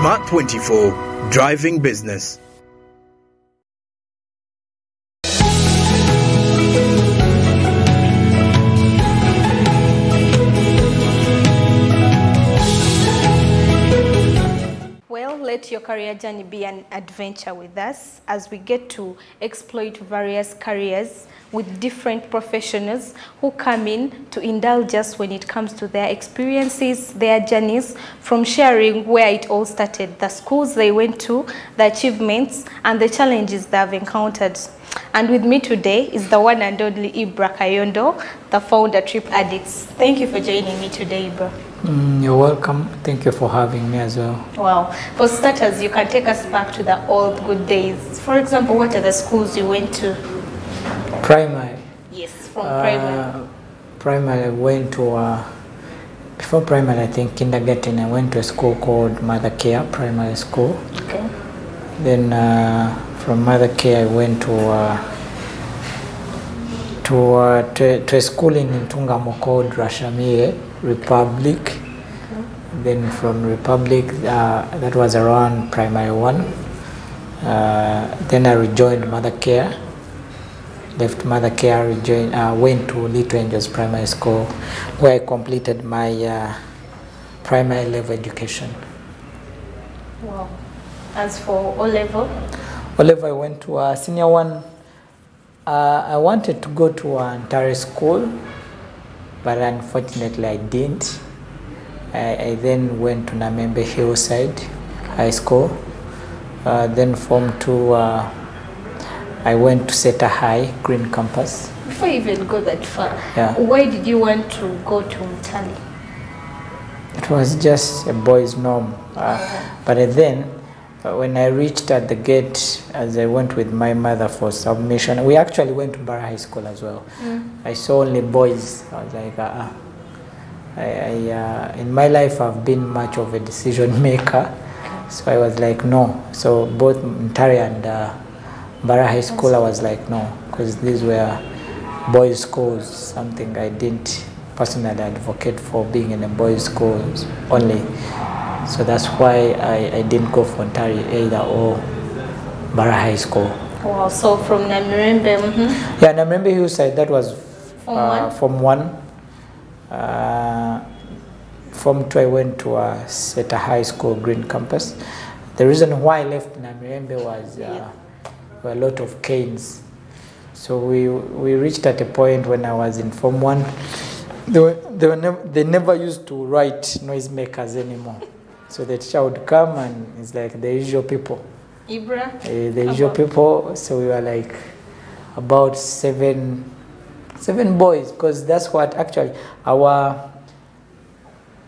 Smart 24, driving business. Well, let your career journey be an adventure with us as we get to exploit various careers with different professionals who come in to indulge us when it comes to their experiences, their journeys, from sharing where it all started, the schools they went to, the achievements, and the challenges they have encountered. And with me today is the one and only Ibra Kayondo, the founder Trip Addicts. Thank you for joining me today, Ibra. You're welcome. Thank you for having me as well. Wow. For starters, you can take us back to the old good days. For example, what are the schools you went to? Primary. Yes, from primary. Primary, I went to, before primary, I think kindergarten, I went to a school called Mother Care Primary School. Okay. Then from Mother Care, I went to a school in Ntungamo called Rashamie Republic. Okay. Then from Republic, that was around primary 1. Then I rejoined Mother Care. Left Mother Care, went to Little Angels Primary School, where I completed my primary level education. Wow. As for O-level? O-level, I went to senior 1. I wanted to go to Antare School, but unfortunately I didn't. I then went to Namembe Hillside High School. Then Form 2, I went to Seta High, Green Campus. Before you even go that far, yeah. Why did you want to go to Mtali? It was just a boy's norm. But then, when I reached at the gate, as I went with my mother for submission, we actually went to Bara High School as well. I saw only boys. I was like, in my life, I've been much of a decision maker. So I was like, no. So both Mtari and Bara High School, I was like, no, because these were boys' schools, something I didn't personally advocate for, being in a boys' schools only. So that's why I didn't go for Ontari either or Bara High School. Wow, so from Namirembe? Yeah, Namirembe Hillside, that was Form 1. Form 2, I went to Seta High School, Green Campus. The reason why I left Namirembe was a lot of canes. So we reached at a point when I was in Form 1, they never used to write noisemakers anymore. So the teacher would come and it's like the usual people. Ibra? The usual people. So we were like about seven boys, because that's what actually our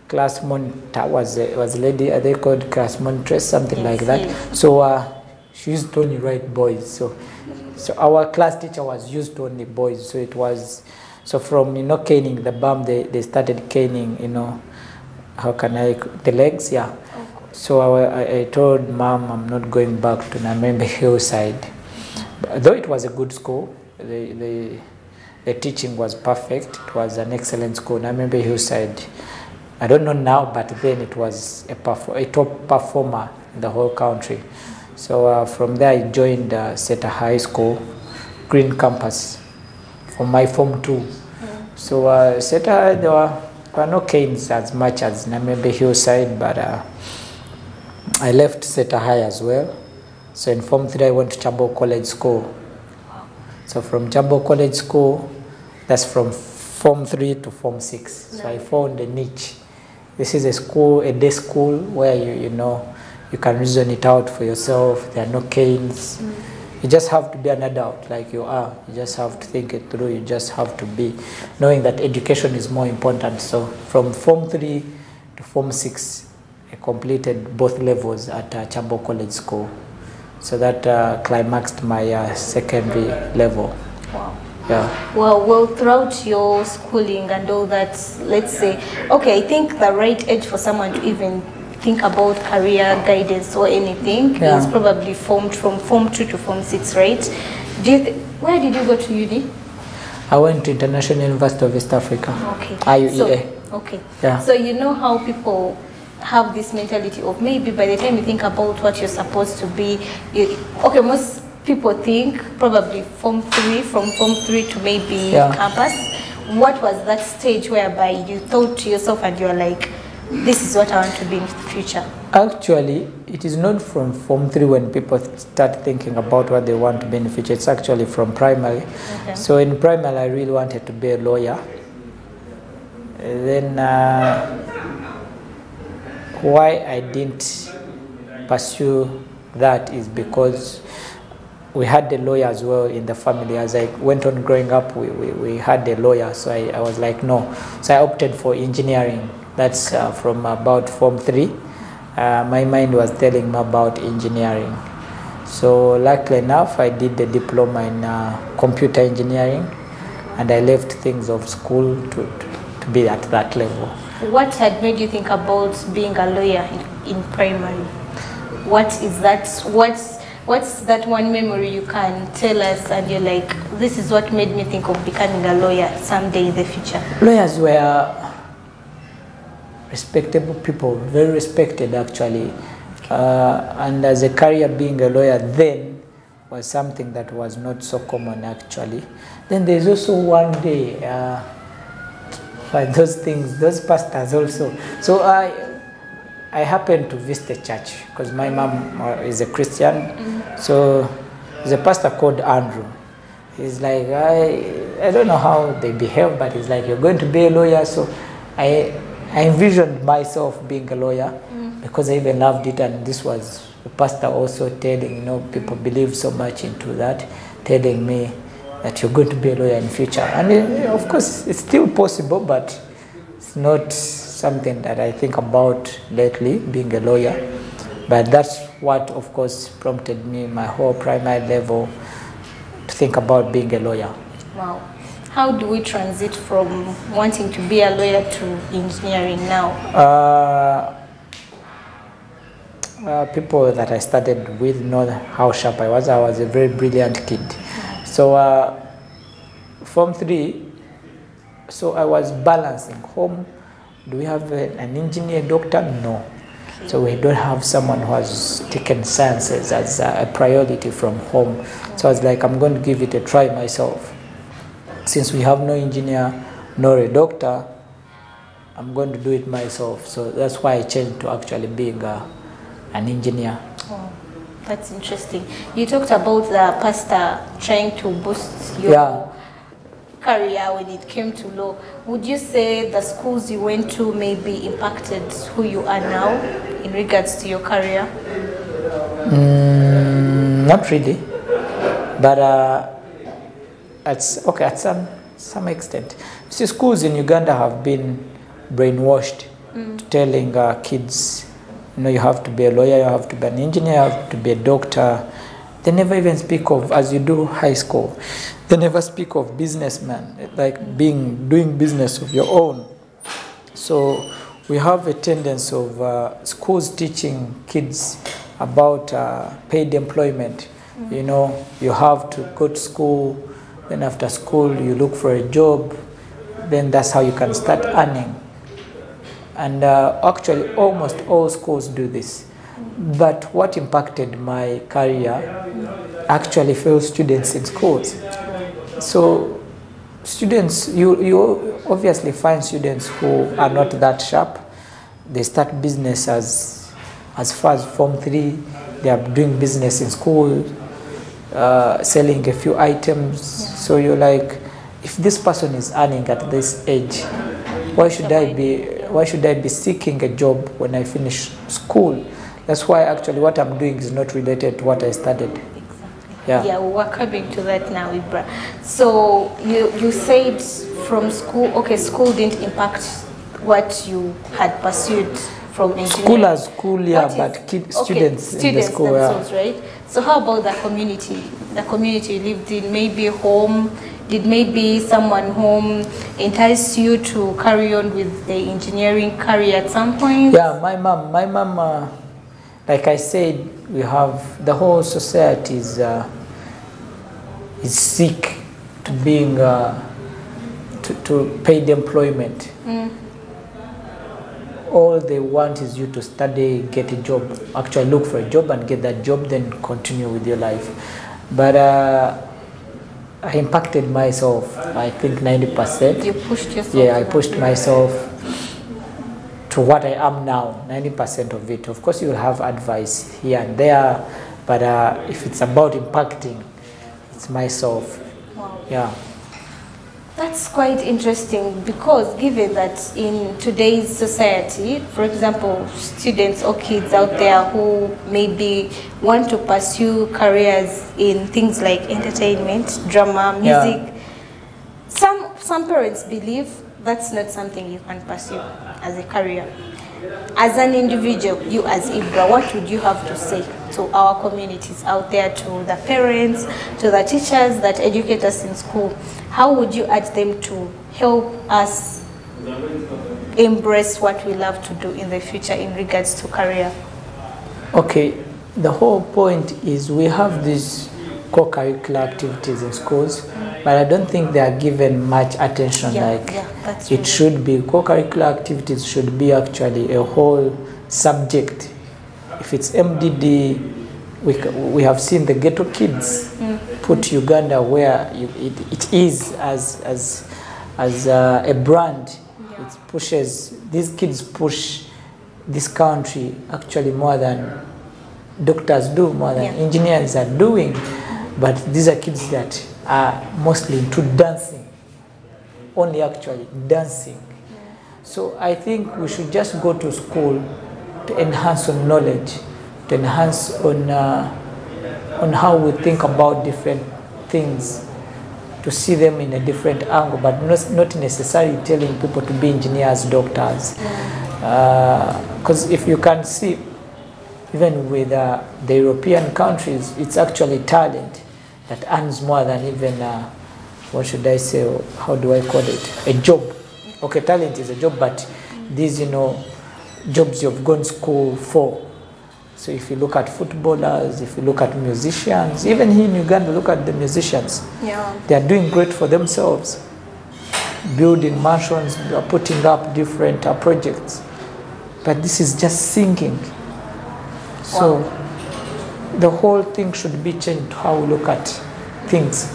class monitor was a lady, they called class monitress, something like that. Yes. So she used to only write boys. So our class teacher was used to only boys. So it was, so from, caning the bum, they started caning, the legs, yeah. So I told Mom I'm not going back to Namembe Hillside. Though it was a good school, the teaching was perfect. It was an excellent school. Namembe Hillside, I don't know now, but then it was a top performer in the whole country. So from there I joined Seta High School, Green Campus, for my Form 2. So Seta, there were no canes as much as Namembe Hillside, but I left Seta High as well. So in Form 3 I went to Chabo College School. So from Chabo College School, that's from Form 3 to Form 6. So I found a niche. This is a school, a day school, where you can reason it out for yourself. There are no canes. You just have to be an adult like you are. You just have to think it through. You just have to be knowing that education is more important. So from Form 3 to Form 6, I completed both levels at Chambo College School. So that climaxed my secondary level. Wow. Yeah. Well, throughout your schooling and all that, let's say, okay, I think the right age for someone to even think about career guidance or anything is probably formed from Form 2 to Form 6, right? Where did you go to uni? I went to International University of East Africa. Okay. IUEA. So, okay. Yeah. So you know how people have this mentality of maybe by the time you think about what you're supposed to be, okay, most people think probably from Form 3 to maybe campus. What was that stage whereby you thought to yourself and you're like, this is what I want to be in the future? Actually, it is not from Form 3 when people start thinking about what they want to be in the future. It's actually from primary. Okay. So in primary, I really wanted to be a lawyer. Then why I didn't pursue that is because we had a lawyer as well in the family. As I went on growing up, we had a lawyer, so I was like, no. So I opted for engineering. That's from about Form 3. My mind was telling me about engineering. So luckily enough, I did the diploma in computer engineering, and I left things of school to be at that level. What had made you think about being a lawyer in primary? What is that? What's that one memory you can tell us and you're like, this is what made me think of becoming a lawyer someday in the future? Lawyers were respectable people, very respected actually. And as a career, being a lawyer then was something that was not so common actually. Then there's also one day, those things, those pastors also. So I happened to visit a church because my mom is a Christian. So there's a pastor called Andrew. He's like, I don't know how they behave, but he's like, you're going to be a lawyer. So I envisioned myself being a lawyer because I even loved it. And this was the pastor also telling, people believe so much into that, telling me that you're going to be a lawyer in future. And of course, it's still possible, but it's not something that I think about lately, being a lawyer. But that's what, of course, prompted me my whole primary level to think about being a lawyer. Wow. How do we transit from wanting to be a lawyer to engineering now? People that I studied with know how sharp I was. I was a very brilliant kid. So Form 3, so I was balancing home. Do we have an engineer, doctor? No. So we don't have someone who has taken sciences as a priority from home. So I was like, I'm going to give it a try myself. Since we have no engineer nor a doctor, I'm going to do it myself. So that's why I changed to actually being an engineer. Oh, that's interesting. You talked about the pastor trying to boost your career when it came to law. Would you say the schools you went to maybe impacted who you are now in regards to your career? Not really, but at some extent. See, schools in Uganda have been brainwashed to telling kids, you have to be a lawyer, you have to be an engineer, you have to be a doctor. They never even speak of, as you do high school, they never speak of businessman, like doing business of your own. So we have a tendency of schools teaching kids about paid employment. You have to go to school, then after school you look for a job, then that's how you can start earning. And actually almost all schools do this. But what impacted my career actually failed students in schools. So students, you obviously find students who are not that sharp. They start business as far as Form 3. They are doing business in school, selling a few items. So you're like, if this person is earning at this age, why should I be seeking a job when I finish school? That's why actually what I'm doing is not related to what I studied. Exactly. Yeah, we're coming to that now, Ibra. So you said from school, okay, school didn't impact what you had pursued from engineering. School, yeah, but students in the school, themselves, right? So how about the community? The community you lived in, maybe home. Did maybe someone home entice you to carry on with the engineering career at some point? Yeah, my mom. Like I said, we have the whole society is sick to being to paid employment. all they want is you to study, get a job, actually look for a job and get that job, then continue with your life. But I impacted myself, I think 90%. You pushed yourself? Yeah, I pushed myself to what I am now, 90% of it. Of course, you will have advice here and there, but if it's about impacting, it's myself. Wow. Yeah. That's quite interesting, because given that in today's society, for example, students or kids out there who maybe want to pursue careers in things like entertainment, drama, music, some parents believe that's not something you can pursue as a career. As an individual, you as Ibra, what would you have to say to our communities out there, to the parents, to the teachers that educate us in school? How would you urge them to help us embrace what we love to do in the future in regards to career? Okay, the whole point is we have these co-curricular activities in schools, but I don't think they are given much attention that's it should be. Co-curricular activities should be actually a whole subject. If it's MDD, we have seen the ghetto kids put Uganda where it is as a brand. Yeah. It pushes, these kids push this country actually more than doctors do, more than engineers are doing. But these are kids that are mostly into dancing, only actually dancing. Yeah. So I think we should just go to school to enhance on knowledge, to enhance on how we think about different things, to see them in a different angle, but not necessarily telling people to be engineers, doctors. Because if you can see, even with the European countries, it's actually talent that earns more than even, what should I say, how do I call it, a job. Okay, talent is a job, but these, jobs you've gone to school for. So if you look at footballers, if you look at musicians, even here in Uganda, look at the musicians. Yeah. They are doing great for themselves. Building mansions, they are putting up different projects. But this is just singing. So the whole thing should be changed, how we look at things.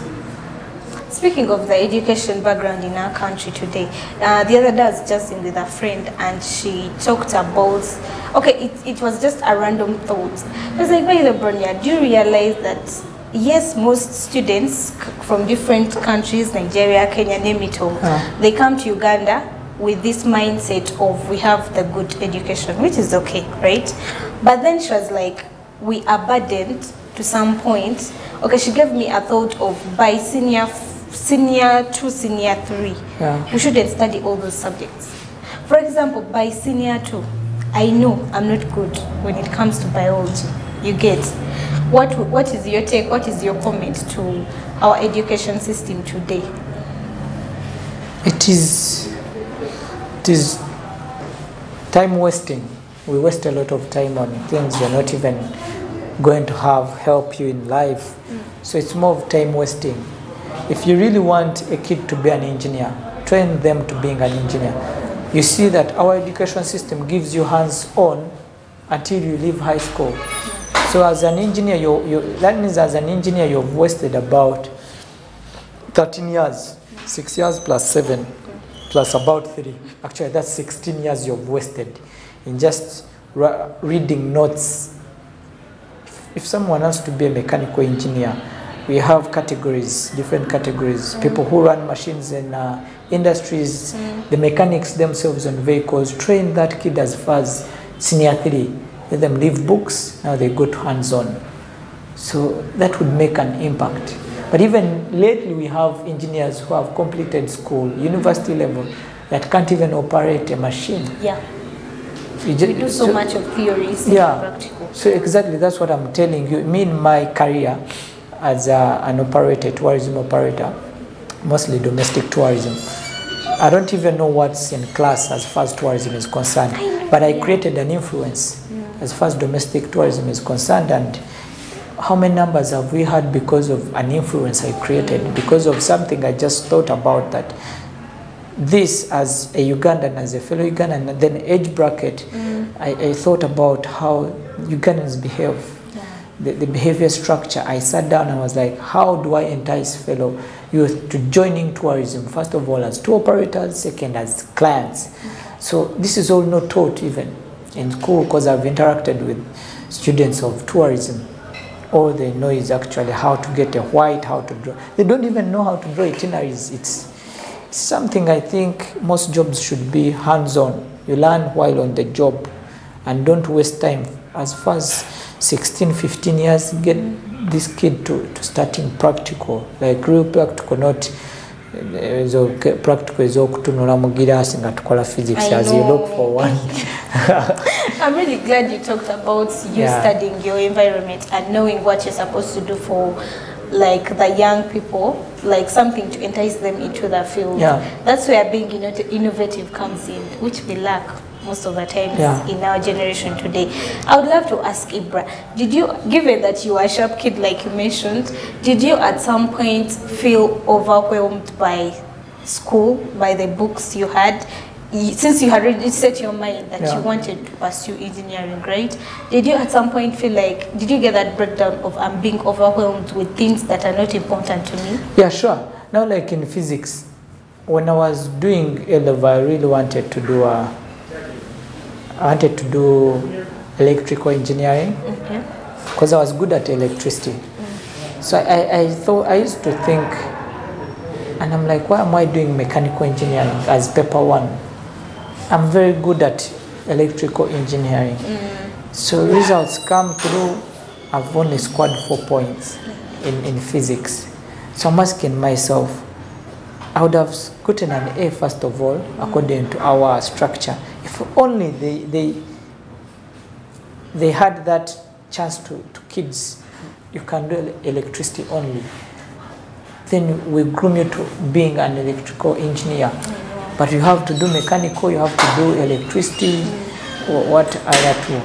Speaking of the education background in our country today, the other day I was just in with a friend and she talked about, okay, it was just a random thought. I was like, by the Bronya, do you realize that, yes, most students from different countries, Nigeria, Kenya, name it all, they come to Uganda with this mindset of we have the good education, which is okay, right? But then she was like, we are burdened to some point. Okay, she gave me a thought of by senior 2, senior 3, we shouldn't study all those subjects. For example, by senior 2, I know I'm not good when it comes to biology. You get? What is your take? What is your comment to our education system today? It is time wasting. We waste a lot of time on things you're not even going to help you in life. So it's more of time wasting. If you really want a kid to be an engineer, train them to being an engineer. You see that our education system gives you hands-on until you leave high school. So as an engineer, that means as an engineer, you've wasted about 13 years, 6 years plus 7, plus about 3. Actually, that's 16 years you've wasted in just reading notes. If someone wants to be a mechanical engineer, we have categories, different categories. People who run machines in industries, the mechanics themselves on vehicles, train that kid as far as senior 3. Let them leave books, now they go to hands-on. So that would make an impact. But even lately we have engineers who have completed school, university level, that can't even operate a machine. Yeah. We do so much of theories and practical. So exactly, that's what I'm telling you. Me in my career as an operator, tourism operator, mostly domestic tourism, I don't even know what's in class as far as tourism is concerned. But I created an influence as far as domestic tourism is concerned. And how many numbers have we had because of an influence I created, because of something I just thought about that this as a Ugandan, as a fellow Ugandan, and then age bracket, I thought about how Ugandans behave, the behavior structure. I sat down and was like, how do I entice fellow youth to joining tourism? First of all, as tour operators, second, as clients. So this is all not taught even in school, because I've interacted with students of tourism. All they know is actually how to get a white, how to draw. They don't even know how to draw itineraries. It's something I think most jobs should be hands-on. You learn while on the job and don't waste time. As far as 16, 15 years, get this kid to starting practical, like real practical, not practical is okutunula mu girasi nga tukola physics as you look for one. I'm really glad you talked about you studying your environment and knowing what you're supposed to do for like the young people, like something to entice them into the field. That's where being innovative comes in, which we lack most of the times in our generation today. I would love to ask Ibra, did you, given that you are a sharp kid like you mentioned, did you at some point feel overwhelmed by school, by the books you had? Since you had already set your mind that you wanted to pursue engineering, right? Did you at some point feel like, did you get that breakdown of I'm being overwhelmed with things that are not important to me? Yeah, sure. Now, like in physics, when I was doing A-level, I really wanted to do electrical engineering because I was good at electricity. So I used to think, and I'm like, why am I doing mechanical engineering as paper one? I'm very good at electrical engineering. So results come through, I've only scored 4 points in physics. So I'm asking myself, I would have gotten an A first of all, according to our structure. If only they had that chance to kids, you can do electricity only. Then we groom you to being an electrical engineer. But you have to do mechanical, you have to do electricity, or what other two?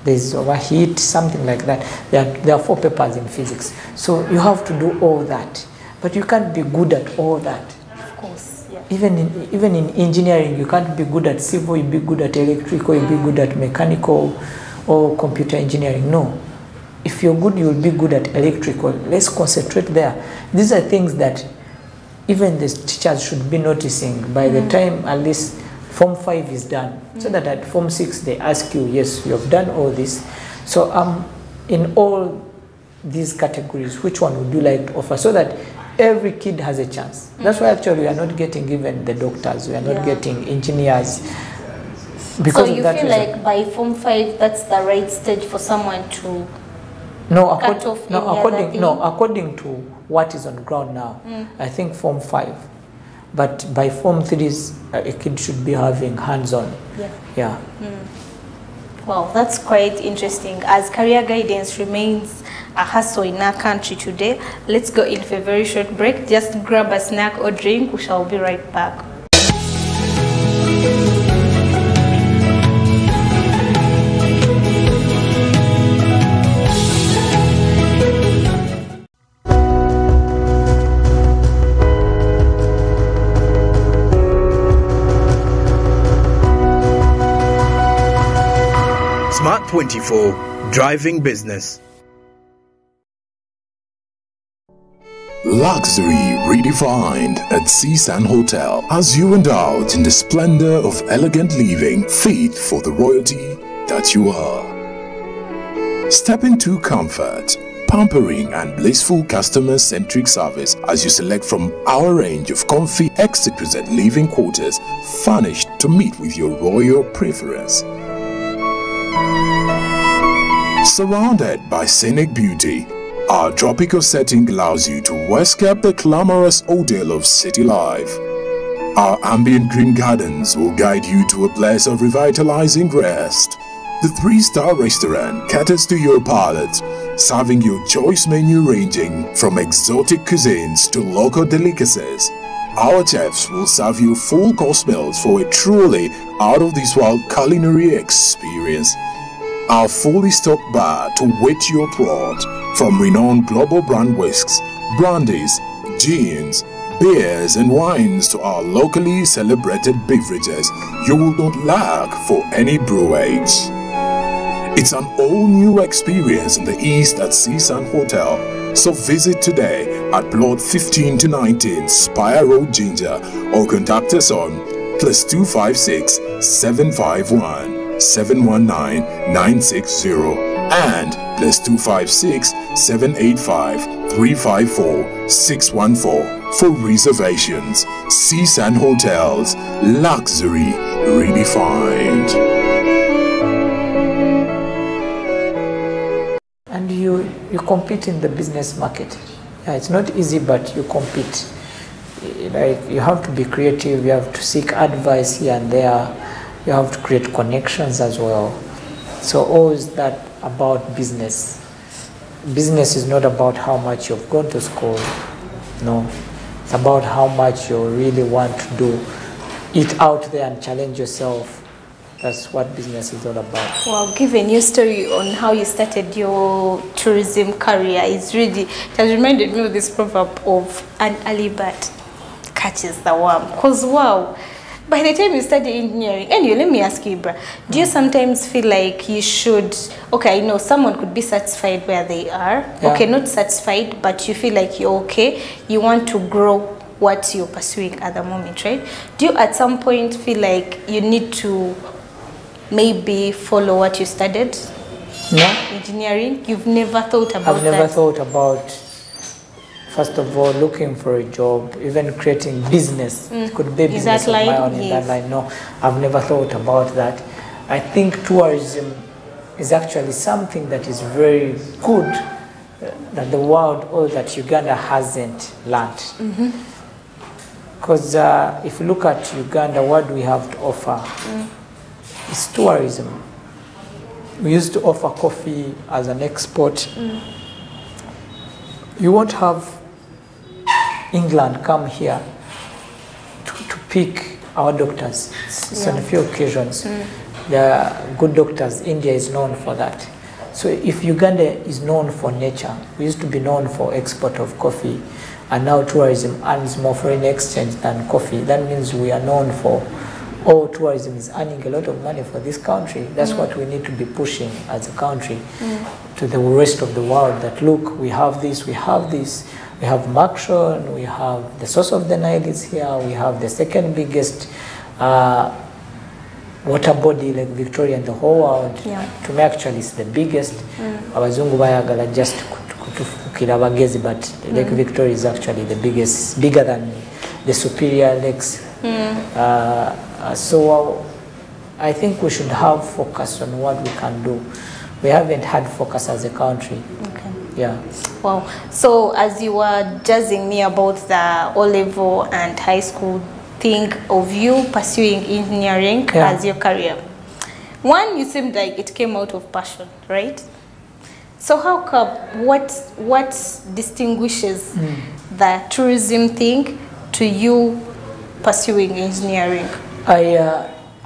There's overheat, something like that. There are 4 papers in physics. So you have to do all that. But you can't be good at all that. Of course, yeah. Even in engineering, you can't be good at civil, you be good at electrical, you be good at mechanical or computer engineering. No. If you're good, you'll be good at electrical. Let's concentrate there. These are things that even the teachers should be noticing by the time at least Form 5 is done. So that at Form 6 they ask you, yes, you have done all this. So in all these categories, which one would you like to offer? So that every kid has a chance. That's why actually we are not getting even the doctors, we are not getting engineers. Because so you feel like by Form 5 that's the right stage for someone to according to what is on ground now, I think Form 5. But by Form 3, a kid should be having hands-on. Wow, that's quite interesting. As career guidance remains a hustle in our country today, let's go in for a very short break. Just grab a snack or drink. We shall be right back. Smart 24, driving business. Luxury redefined at Seasand Hotel as you indulge in the splendor of elegant living fit for the royalty that you are. Step into comfort, pampering and blissful customer-centric service as you select from our range of comfy, exquisite living quarters furnished to meet with your royal preference. Surrounded by scenic beauty, our tropical setting allows you to escape the glamorous ordeal of city life. Our ambient green gardens will guide you to a place of revitalizing rest. The 3-star restaurant caters to your palate, serving your choice menu ranging from exotic cuisines to local delicacies. Our chefs will serve you full-course meals for a truly out-of-this-world culinary experience. Our fully stocked bar to whet your throat, from renowned global brand whisks, brandies, gins, beers and wines to our locally celebrated beverages, you will not lack for any brewage. It's an all-new experience in the East at Seasun Hotel. So visit today at plot 15 to 19 Spire Road, Ginger, or contact us on +256 751 719 960 and +256 785 354 614 for reservations. Seasun Hotels, luxury redefined. And you compete in the business market. Yeah, it's not easy, but you compete. Like, you have to be creative, you have to seek advice here and there, you have to create connections as well. So all is that about business. Business is not about how much you've gone to school, no. It's about how much you really want to do it out there and challenge yourself. That's what business is all about. Well, given your story on how you started your tourism career, it has reminded me of this proverb of an early bird catches the worm. Because wow, by the time you study engineering, anyway, let me ask you, Ibra, do you sometimes feel like you should, okay, I know someone could be satisfied where they are, okay, not satisfied, but you feel like you're okay, you want to grow what you're pursuing at the moment, right? Do you at some point feel like you need to maybe follow what you studied? No. Engineering? You've never thought about that? I've never thought about, first of all, looking for a job, even creating business. It could be business of my own in that line. No, I've never thought about that. I think tourism is actually something that is very good, that the world or that Uganda hasn't learned. Because if you look at Uganda, what do we have to offer? It's tourism. We used to offer coffee as an export. You won't have England come here to pick our doctors. It's on a few occasions. There are good doctors. India is known for that. So if Uganda is known for nature, we used to be known for export of coffee, and now tourism earns more foreign exchange than coffee. That means we are known for, tourism is earning a lot of money for this country. That's what we need to be pushing as a country to the rest of the world, that look, we have this, we have this. We have Makshon, we have the source of the Nile is here, we have the second biggest water body like Victoria in the whole world. To me actually it's the biggest. Abazungu bayagala just kutufukira abagezi, but Lake Victoria is actually the biggest, bigger than the superior lakes. So I think we should have focus on what we can do. We haven't had focus as a country. Okay. Yeah. Wow. So as you were jazzing me about the O-level and high school thing of you pursuing engineering as your career, one, you seemed like it came out of passion, right? So how come, what distinguishes the tourism thing to you pursuing engineering?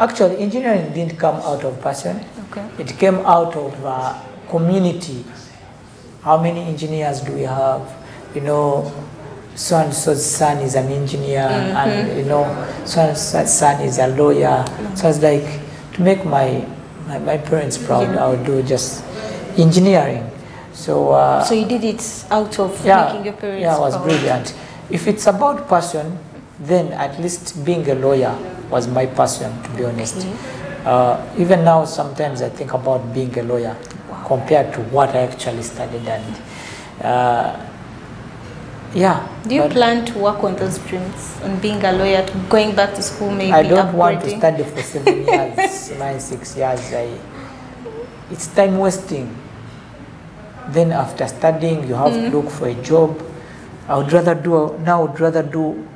Actually, engineering didn't come out of passion. Okay. It came out of community. How many engineers do we have? You know, so-and-so's son is an engineer, and you know, so-and-so's son is a lawyer. So it's like, to make my parents proud, I would do just engineering. So so you did it out of making your parents proud? Yeah, it was brilliant. If it's about passion, then at least being a lawyer was my passion, to be honest. Even now, sometimes I think about being a lawyer compared to what I actually studied. And do you plan to work on those dreams, on being a lawyer, going back to school maybe? I don't want to study for 7 years, 6 years. It's time wasting. Then after studying, you have to look for a job. I would rather do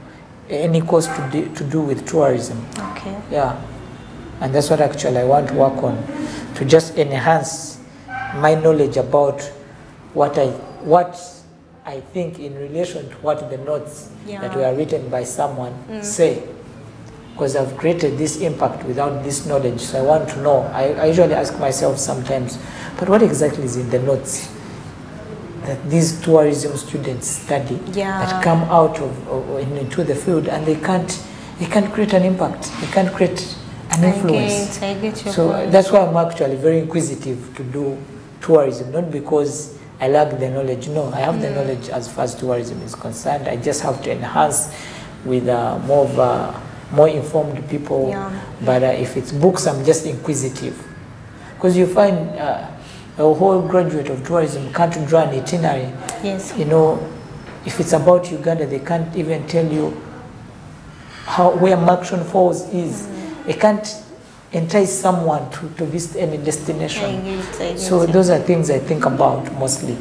any course to do with tourism. Okay. Yeah. And that's what actually I want to work on, to just enhance my knowledge about what I think in relation to what the notes that were written by someone say. Because I've created this impact without this knowledge, so I want to know. I usually ask myself sometimes, but what exactly is in the notes? that these tourism students study, that come out into the field, and they can't create an impact, they can't create an influence. I get your so point. That's why I'm actually very inquisitive to do tourism, not because I lack the knowledge. No, I have the knowledge as far as tourism is concerned. I just have to enhance with more informed people. But if it's books, I'm just inquisitive. Because you find a whole graduate of tourism can't draw an itinerary. Yes. You know, if it's about Uganda, they can't even tell you where Makshon Falls is. They can't entice someone to visit any destination. I get so those are things I think about mostly.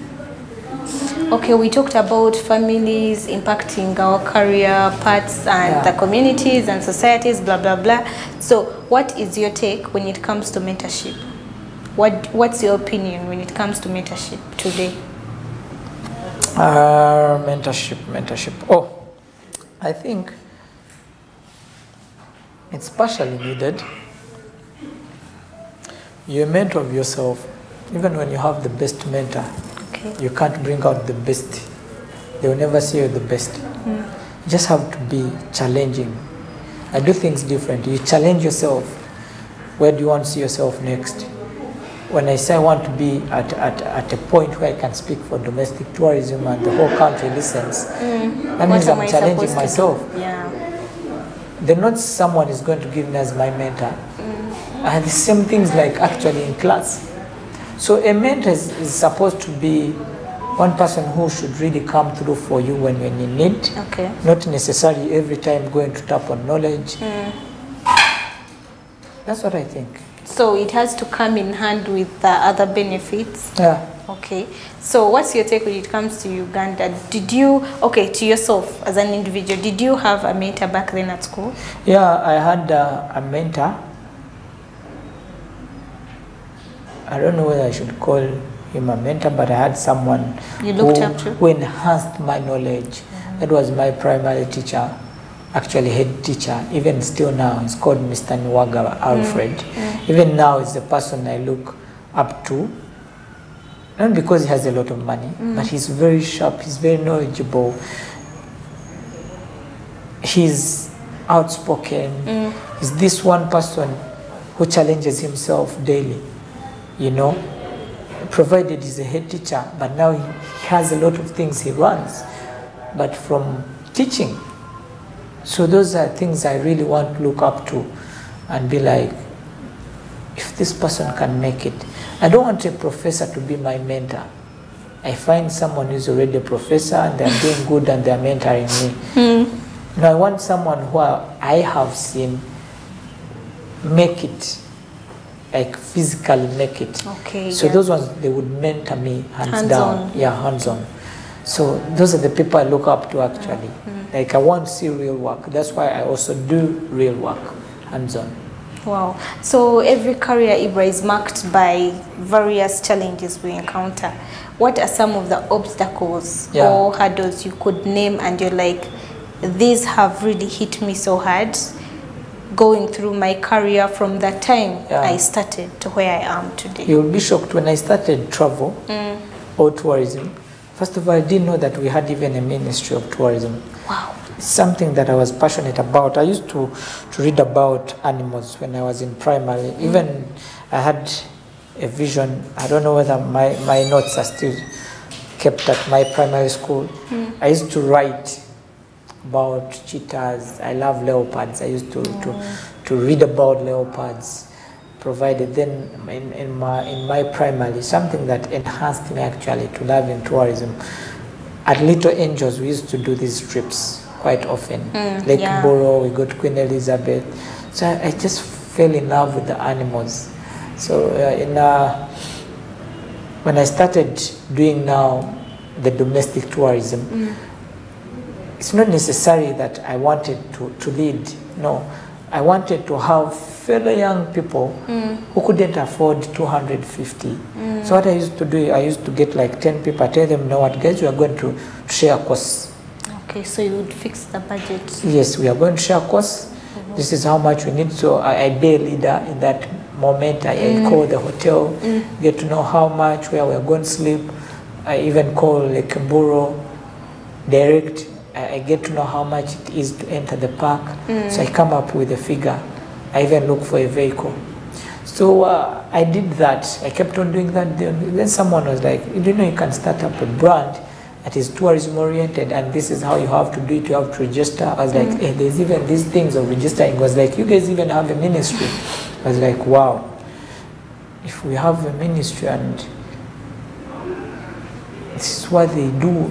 Okay, we talked about families impacting our career paths and the communities and societies, blah, blah, blah. So what is your take when it comes to mentorship? What's your opinion when it comes to mentorship today? Mentorship. Oh, I think it's partially needed. You're a mentor of yourself. Even when you have the best mentor, you can't bring out the best. They will never see you the best. You just have to be challenging. I do things different. You challenge yourself. Where do you want to see yourself next? When I say I want to be at a point where I can speak for domestic tourism and the whole country listens, that means I'm challenging myself. Then not someone is going to give me as my mentor. And the same things like actually in class. So a mentor is supposed to be one person who should really come through for you when you need. Not necessarily every time going to tap on knowledge. That's what I think. So it has to come in hand with the other benefits? Okay. So what's your take when it comes to Uganda? Did you, to yourself as an individual, did you have a mentor back then at school? Yeah, I had a mentor. I don't know whether I should call him a mentor, but I had someone who enhanced my knowledge. That was my primary teacher, actually head teacher. Even still now, he's called Mr. Nwaga Alfred. Even now, he's the person I look up to. Not because he has a lot of money, but he's very sharp, he's very knowledgeable. He's outspoken. He's this one person who challenges himself daily. You know, provided he's a head teacher, but now he has a lot of things he runs, but from teaching. So those are things I really want to look up to and be like, if this person can make it. I don't want a professor to be my mentor. I find someone who's already a professor and they're doing good and they're mentoring me. I want someone who I have seen make it, like physically make it. So those ones, they would mentor me hands down. Hands on. So those are the people I look up to actually. Like I want to see real work. That's why I also do real work, hands on. Wow. So every career, Ibra, is marked by various challenges we encounter. What are some of the obstacles or hurdles you could name and you're like, these have really hit me so hard going through my career from that time I started to where I am today? You'll be shocked when I started travel or tourism. First of all, I didn't know that we had even a ministry of tourism. Wow. It's something that I was passionate about. I used to read about animals when I was in primary. Even I had a vision. I don't know whether my notes are still kept at my primary school. I used to write about cheetahs. I love leopards. I used to read about leopards. Provided then in my primary, something that enhanced me actually to loving tourism. At Little Angels, we used to do these trips quite often. Lake Borough, we go to Queen Elizabeth. So I just fell in love with the animals. So when I started doing now the domestic tourism, it's not necessary that I wanted to lead. No, I wanted to have fellow young people who couldn't afford 250. So what I used to do, I used to get like 10 people, tell them, know what guys, we are going to share a course. Okay, so you would fix the budget. Yes, we are going to share a course. This is how much we need. So I be a leader in that moment. I call the hotel, get to know how much, where we are going to sleep, I even call like a bureau direct. I get to know how much it is to enter the park. So I come up with a figure. I even look for a vehicle. So I did that. I kept on doing that. Then someone was like, you know, you can start up a brand that is tourism oriented, and this is how you have to do it. You have to register. I was like, hey, there's even these things of registering. It was like, you guys even have a ministry. I was like, wow, if we have a ministry and this is what they do.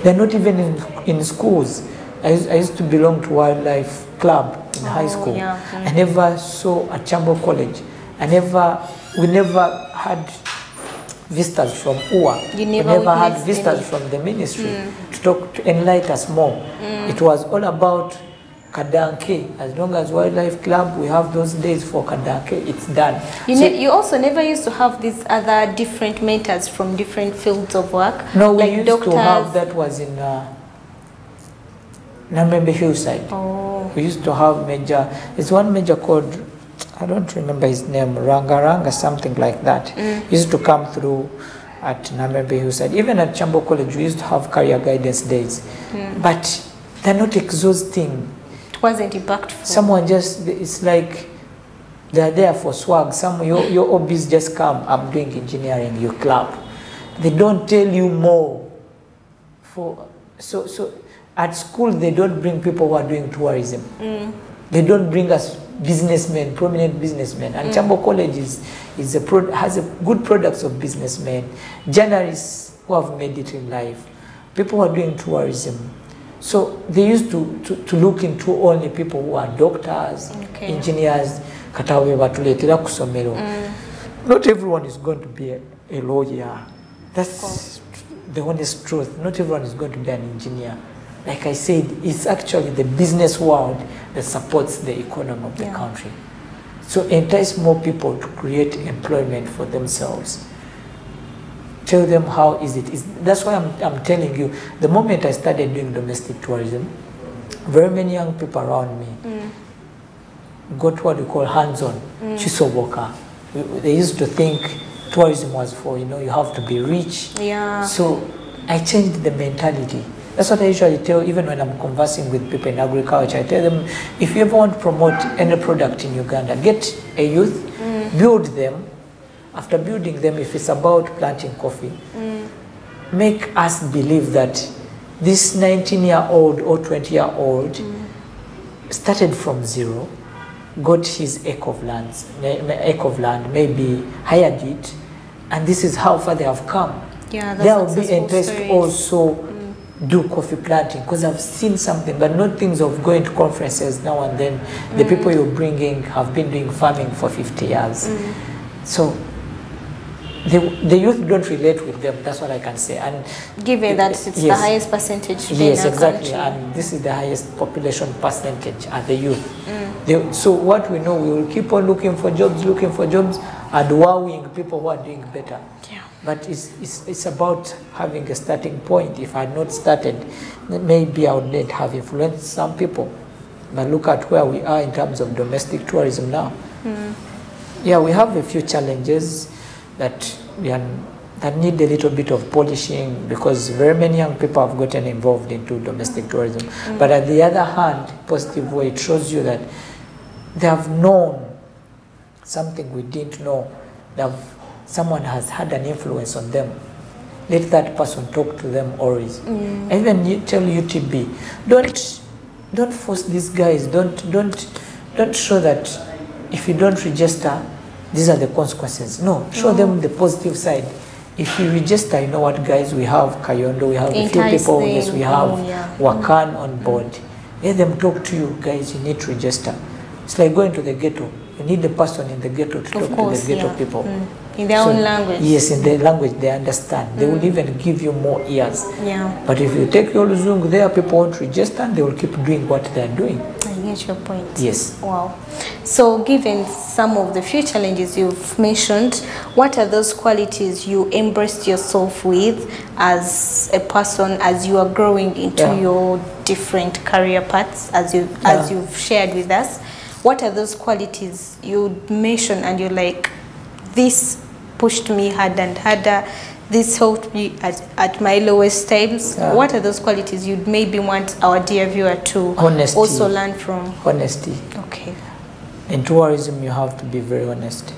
They're not even in schools. I used to belong to Wildlife Club in high school. Yeah. I never saw a Chambo College. We never had visitors from UA. We never had visitors from the ministry to enlighten us more. It was all about Kadanke. As long as Wildlife Club, we have those days for Kadanke, it's done. You also never used to have these other different mentors from different fields of work? No, we like used doctors. to have, that was in Namembe Hillside. Oh. We used to have major, there's one major called, I don't remember his name, Ranga, something like that. He used to come through at Namembe Hillside. Even at Chambo College, we used to have career guidance days. But they're not exhausting. It wasn't impactful. Someone just, it's like they're there for swag. Your hobbies just come, I'm doing engineering, you clap. They don't tell you more. So at school, they don't bring people who are doing tourism. They don't bring us businessmen, prominent businessmen. And Chambo College has a good products of businessmen, journalists who have made it in life, people who are doing tourism. So they used to look into only people who are doctors, engineers. Not everyone is going to be a lawyer. That's the honest truth. Not everyone is going to be an engineer. Like I said, it's actually the business world that supports the economy of the country. So entice more people to create employment for themselves. Tell them how easy it is. That's why I'm telling you, the moment I started doing domestic tourism, very many young people around me got what we call hands-on, chisoboka. They used to think tourism was for, you have to be rich. Yeah. So I changed the mentality. That's what I usually tell, even when I'm conversing with people in agriculture. I tell them, if you ever want to promote any product in Uganda, get a youth, build them. After building them, if it's about planting coffee, make us believe that this 19-year-old or 20-year-old started from zero, got his acre of land, maybe hired it, and this is how far they have come. Yeah, there will be interest also do coffee planting, because I've seen something, but not things of going to conferences now and then. The people you're bringing have been doing farming for 50 years. So the youth don't relate with them, that's what I can say. And given that it's the highest percentage in yes, our exactly, country. and this is the highest population percentage are the youth. So what we know, we will keep on looking for jobs, and wowing people who are doing better. Yeah. But it's about having a starting point. If I had not started, maybe I would not have influenced some people. But look at where we are in terms of domestic tourism now. Yeah, we have a few challenges that need a little bit of polishing, because very many young people have gotten involved into domestic tourism. But at the other hand, positive way, it shows you that they have known something we didn't know. Someone has had an influence on them. Let that person talk to them always. Even you tell UTB, don't force these guys. Don't show that if you don't register, these are the consequences. No, show them the positive side. If you register, you know what, guys, we have Kayondo, we have a few people, yes, we have Wakan on board. Let them talk to you, guys, you need to register. It's like going to the ghetto. You need the person in the ghetto to talk to the ghetto people. In their own language. Yes, in their language they understand. They will even give you more ears. Yeah. But if you take your Luzungu there, people won't register and they will keep doing what they are doing. I get your point. Yes. Wow. So given some of the few challenges you've mentioned, what are those qualities you embraced yourself with as a person as you are growing into your different career paths, as you've shared with us? What are those qualities you mention and you're like, this pushed me harder and harder, This helped me at my lowest times. Yeah. What are those qualities you'd maybe want our dear viewer to Honesty. also learn from? Honesty. Okay. In tourism, you have to be very honest.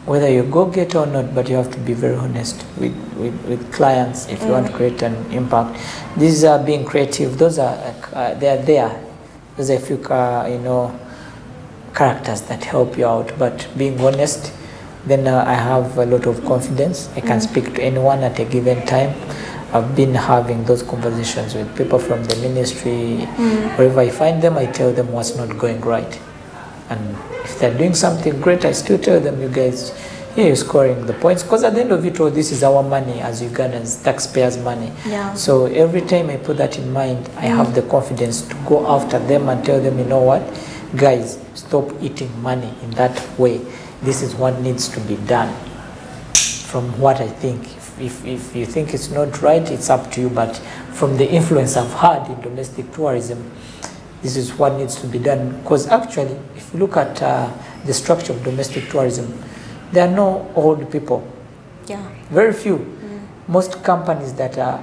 Whether you go get or not, but you have to be very honest with clients if you want to create an impact. These are being creative. Those are they are there. Those are a few characters that help you out. But being honest, then I have a lot of confidence. I can speak to anyone at a given time. I've been having those conversations with people from the ministry. Wherever I find them, I tell them what's not going right. And if they're doing something great, I still tell them, you guys, here you're scoring the points. Because at the end of it all, this is our money as Ugandans, taxpayers' money. Yeah. So every time I put that in mind, I have the confidence to go after them and tell them, you know what, guys, stop eating money in that way. This is what needs to be done. From what I think. If you think it's not right, it's up to you. But from the influence I've had in domestic tourism, this is what needs to be done. Because actually, if you look at the structure of domestic tourism, there are no old people. Yeah. Very few. Most companies that are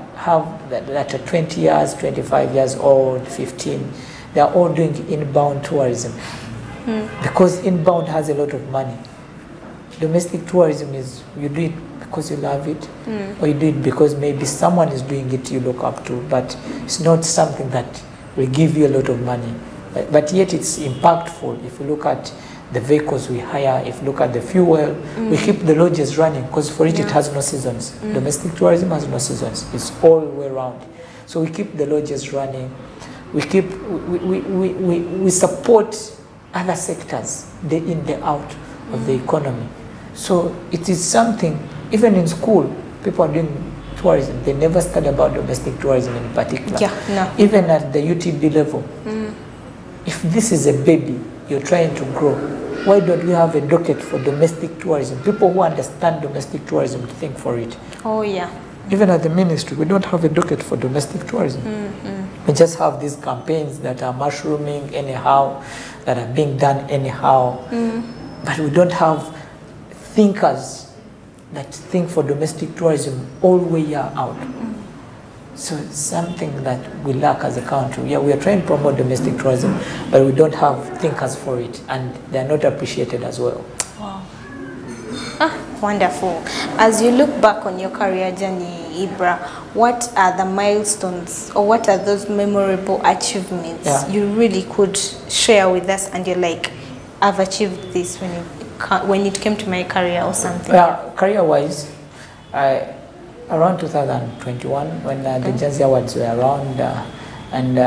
20 years, 25 years old, 15, they are all doing inbound tourism. Because inbound has a lot of money. Domestic tourism is, you do it because you love it, or you do it because maybe someone is doing it you look up to, but it's not something that will give you a lot of money. But yet it's impactful. If you look at the vehicles we hire, if you look at the fuel, we keep the lodges running because for it, it has no seasons. Domestic tourism has no seasons. It's all the way round. So we keep the lodges running. We support other sectors, day in, day out of the economy. So it is something, even in school, people are doing tourism. They never study about domestic tourism in particular. Yeah, no. Even at the UTB level. If this is a baby you're trying to grow, why don't we have a docket for domestic tourism? People who understand domestic tourism to think for it. Oh, yeah. Even at the ministry, we don't have a docket for domestic tourism. We just have these campaigns that are mushrooming anyhow, that are being done anyhow. But we don't have thinkers that think for domestic tourism all the way out. So it's something that we lack as a country. Yeah, we are trying to promote domestic tourism, but we don't have thinkers for it, and they're not appreciated as well. Wow. Wonderful. As you look back on your career journey, Ibra, what are the milestones or what are those memorable achievements you really could share with us and you're like, I've achieved this when it came to my career or something? Career-wise, around 2021, when the Janzi Awards were around and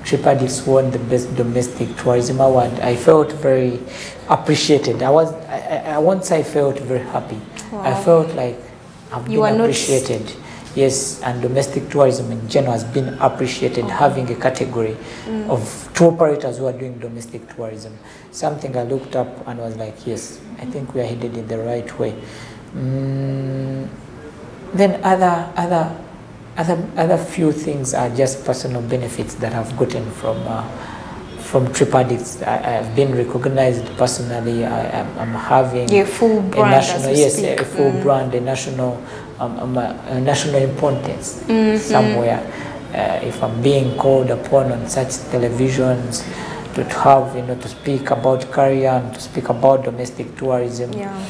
Tripadis won the Best Domestic Tourism Award, I felt very appreciated. I won't say I felt very happy. Wow. I felt like I've been appreciated. Yes, and domestic tourism in general has been appreciated, having a category of tour operators who are doing domestic tourism. Something I looked up and was like, yes, I think we are headed in the right way. Then other few things are just personal benefits that I've gotten from Trip Addicts. I've been recognized personally. I'm having a full brand, a full brand, a national importance somewhere. If I'm being called upon on such televisions to have, to speak about career and to speak about domestic tourism. Yeah.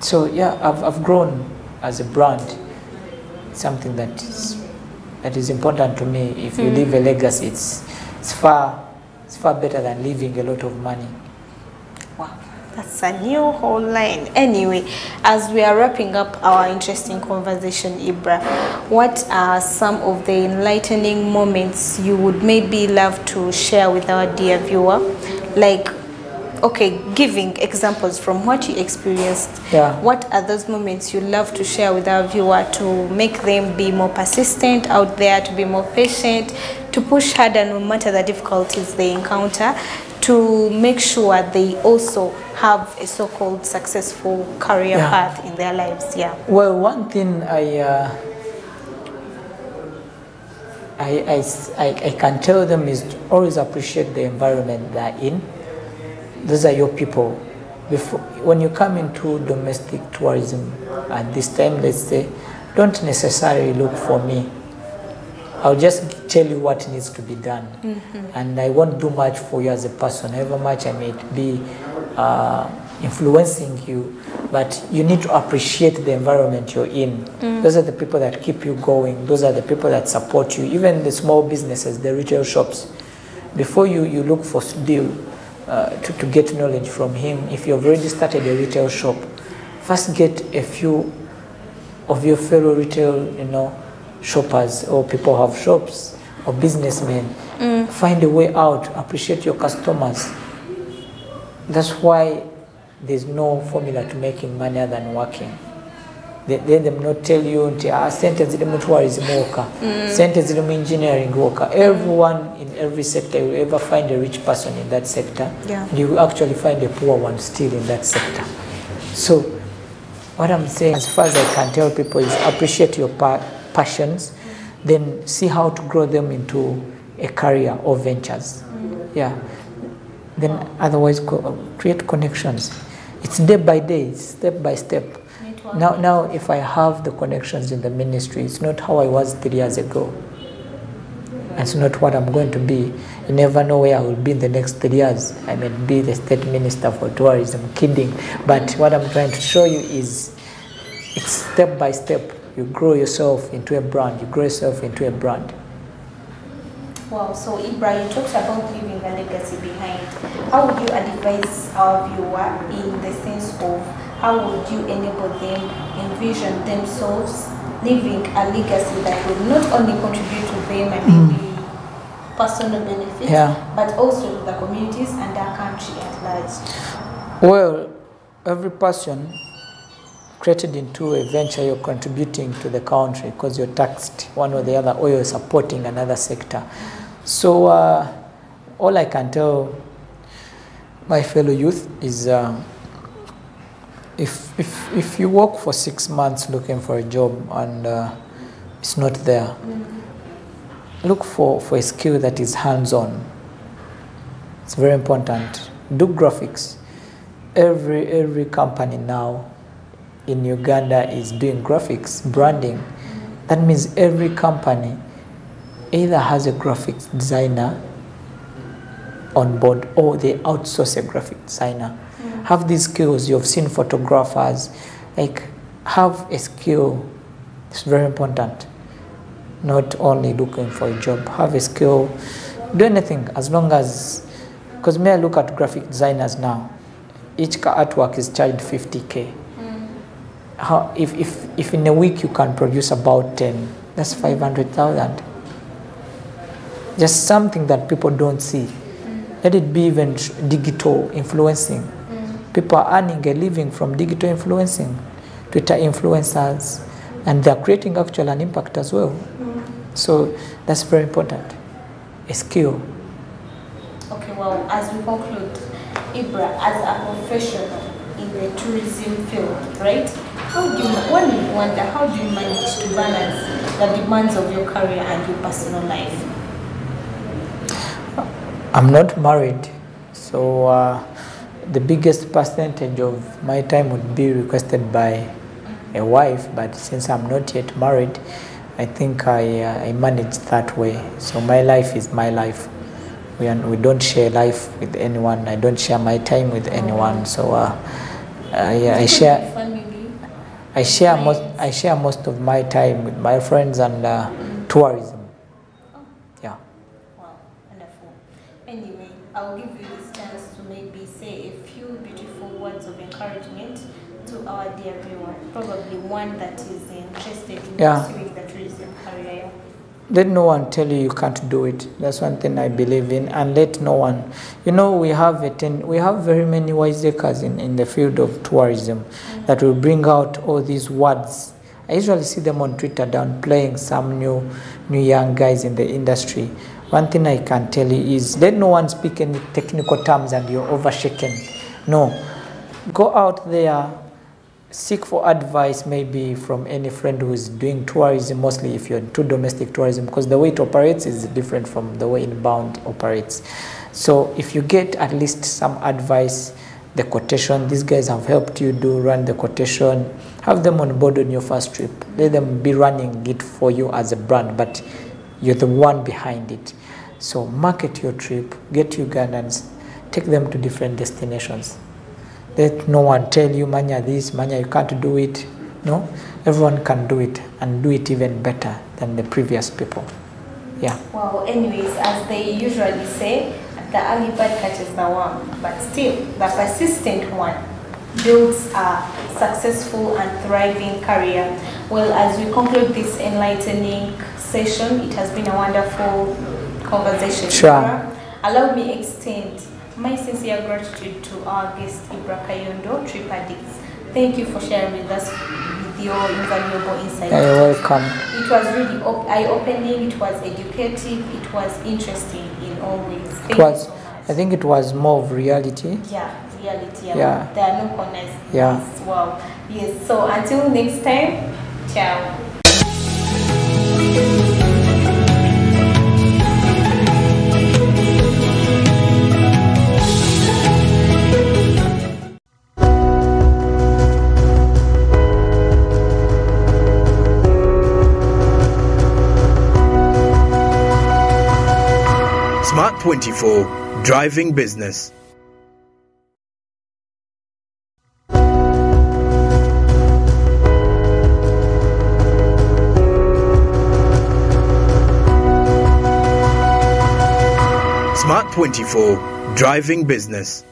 So yeah, I've grown as a brand. Something that is important to me. If you leave a legacy, it's far better than leaving a lot of money. Wow, that's a new whole line. Anyway, as we are wrapping up our interesting conversation, Ibra, what are some of the enlightening moments you would maybe love to share with our dear viewer? Like, okay, giving examples from what you experienced. Yeah. What are those moments you love to share with our viewer to make them be more persistent out there, to be more patient, to push harder no matter the difficulties they encounter, to make sure they also have a so-called successful career path in their lives? Yeah. Well, one thing I can tell them is to always appreciate the environment they're in. Those are your people. When you come into domestic tourism, at this time, let's say, don't necessarily look for me. I'll just tell you what needs to be done. And I won't do much for you as a person, however much I may be influencing you, but you need to appreciate the environment you're in. Those are the people that keep you going. Those are the people that support you. Even the small businesses, the retail shops. Before you look for deal to get knowledge from him, if you've already started a retail shop, first get a few of your fellow retail, shoppers or people who have shops or businessmen. Find a way out. Appreciate your customers. That's why there's no formula to making money other than working. They them not tell you sentence in tourism worker, sentence in engineering worker. Everyone in every sector, you will ever find a rich person in that sector. And you will actually find a poor one still in that sector. So what I'm saying, as far as I can tell people, is appreciate your passions, then see how to grow them into a career or ventures. Then otherwise create connections. It's day by day, step by step. Now if I have the connections in the ministry, it's not how I was 3 years ago. It's not what I'm going to be. You never know where I will be in the next 3 years. I may be the state minister for tourism, kidding. But what I'm trying to show you is it's step by step. You grow yourself into a brand. You grow yourself into a brand. Wow, so Ibra, you talked about leaving a legacy behind. How would you advise our viewer in the sense of how would you enable them envision themselves leaving a legacy that will not only contribute to them and maybe personal benefits, but also to the communities and our country at large? Well, every person created into a venture, you're contributing to the country because you're taxed one or the other, or you're supporting another sector. So all I can tell my fellow youth is if you work for 6 months looking for a job and it's not there, look for a skill that is hands-on. It's very important. Do graphics. Every company now in Uganda is doing graphics, branding. That means every company either has a graphics designer on board or they outsource a graphic designer. Have these skills. You've seen photographers. Have a skill. It's very important. Not only looking for a job. Have a skill. Do anything as long as, because may I look at graphic designers now. Each artwork is charged 50K. If in a week you can produce about 10, that's 500,000. Just something that people don't see. Let it be even digital influencing. People are earning a living from digital influencing, Twitter influencers, and they're creating actually an impact as well. So that's very important. A skill. Okay, well, as we conclude, Ibra, as a professional in the tourism field, right? How do you manage to balance the demands of your career and your personal life? I'm not married, so the biggest percentage of my time would be requested by a wife, but since I'm not yet married, I think I manage that way. So my life is my life. We don't share life with anyone. I don't share my time with anyone. So I share most of my time with my friends and tourism. Yeah. Wow, wonderful. Anyway, I'll give you this chance to maybe say a few beautiful words of encouragement to our dear viewer. Probably one that is interested in pursuing the tourism career. Let no one tell you you can't do it. That's one thing I believe in. And let no one, we have very many wiseacres in the field of tourism that will bring out all these words. I usually see them on Twitter downplaying some new young guys in the industry. One thing I can tell you is let no one speak any technical terms and you're overshaken. No. Go out there, seek for advice maybe from any friend who is doing tourism, mostly if you're into domestic tourism, because the way it operates is different from the way inbound operates. So if you get at least some advice, the quotation. These guys have helped you run the quotation. Have them on board on your first trip. Let them be running it for you as a brand, but you're the one behind it. So market your trip, get Ugandans, take them to different destinations. Let no one tell you, Manya this, Manya you can't do it. No, everyone can do it and do it even better than the previous people. Yeah. Well, anyways, as they usually say, the early bird catches the worm, but still, the persistent one builds a successful and thriving career. Well, as we conclude this enlightening session, it has been a wonderful conversation. Sure. Allow me extend my sincere gratitude to our guest, Ibra Kayondo, Trip Addicts. Thank you for sharing with us with your invaluable insights. You're welcome. It was really eye-opening, it was educative, it was interesting in all ways. Thank you so much. I think it was more of reality. Yeah, reality. Yeah. There are no corners. Yeah. Yes, wow. Yes, so until next time, ciao. Smart 24, driving business. Smart 24, driving business.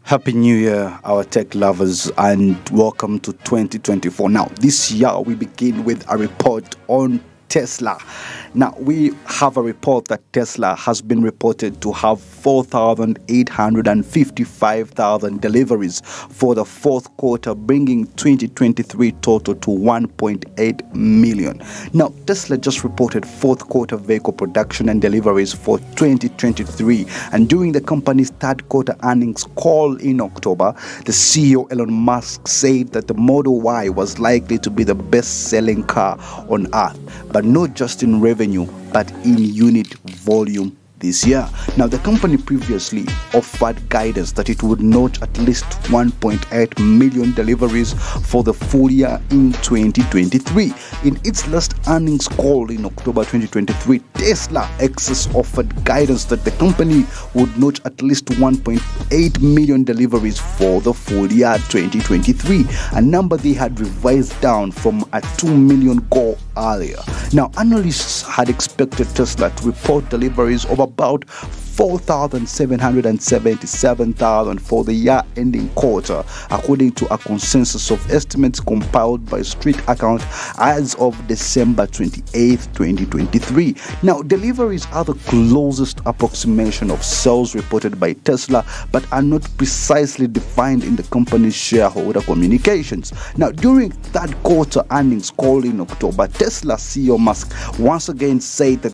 Happy New Year, our tech lovers, and welcome to 2024. Now, this year we begin with a report on Tesla. Now, we have a report that Tesla has been reported to have 4,855,000 deliveries for the fourth quarter, bringing 2023 total to 1.8 million. Now, Tesla just reported fourth quarter vehicle production and deliveries for 2023, and during the company's third quarter earnings call in October, the CEO Elon Musk said that the Model Y was likely to be the best-selling car on earth, but not just in revenue, but in unit volume this year. Now, the company previously offered guidance that it would notch at least 1.8 million deliveries for the full year in 2023. In its last earnings call in October 2023, Tesla Exes offered guidance that the company would notch at least 1.8 million deliveries for the full year 2023, a number they had revised down from a 2 million goal earlier. Now, analysts had expected Tesla to report deliveries of about 4,777,000 for the year-ending quarter, according to a consensus of estimates compiled by Street Account as of December 28, 2023. Now, deliveries are the closest approximation of sales reported by Tesla, but are not precisely defined in the company's shareholder communications. Now, during third quarter earnings call in October, Tesla CEO Musk once again said that